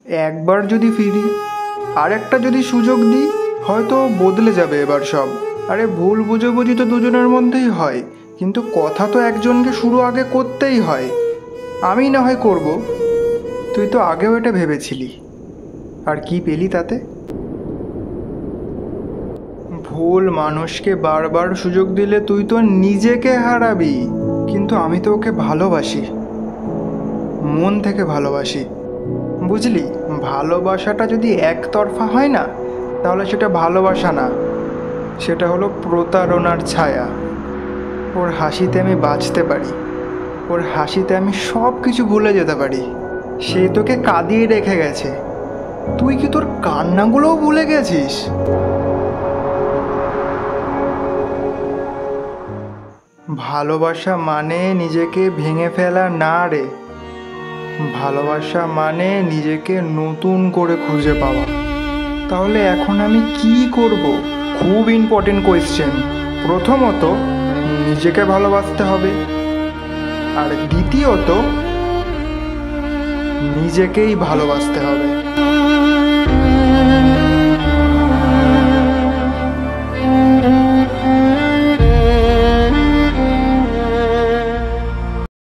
একবার যদি ফিরি, আর একটা যদি সুযোগ দিই, হয়তো বদলে যাবে এবার সব। আরে ভুল বুঝাবুঝি তো দুজনের মধ্যেই হয়, কিন্তু কথা তো একজনকে শুরু আগে করতেই হয়। আমি না হয় করব, তুই তো আগেও এটা ভেবেছিলি। আর কি পেলি তাতে? ভুল মানুষকে বারবার সুযোগ দিলে তুই তো নিজেকে হারাবি। কিন্তু আমি তো ওকে ভালোবাসি, মন থেকে ভালোবাসি, বুঝলি? ভালোবাসাটা যদি একতরফা হয় না, তাহলে সেটা ভালোবাসা না, সেটা হলো প্রতারণার ছায়া। ওর হাসিতে আমি বাঁচতে পারি, ওর হাসিতে আমি সব কিছু ভুলে যেতে পারি। সে তোকে কাঁদিয়ে রেখে গেছে, তুই কি তোর কান্নাগুলোও ভুলে গেছিস? ভালোবাসা মানে নিজেকে ভেঙে ফেলা না রে। ভালোবাসা মানে নিজেকে নতুন করে খুঁজে পাওয়া। তাহলে এখন আমি কি করব? খুব ইম্পর্টেন্ট কোয়েশ্চেন। প্রথমত, নিজেকে ভালোবাসতে হবে, আর দ্বিতীয়ত, নিজেকেই ভালোবাসতে হবে।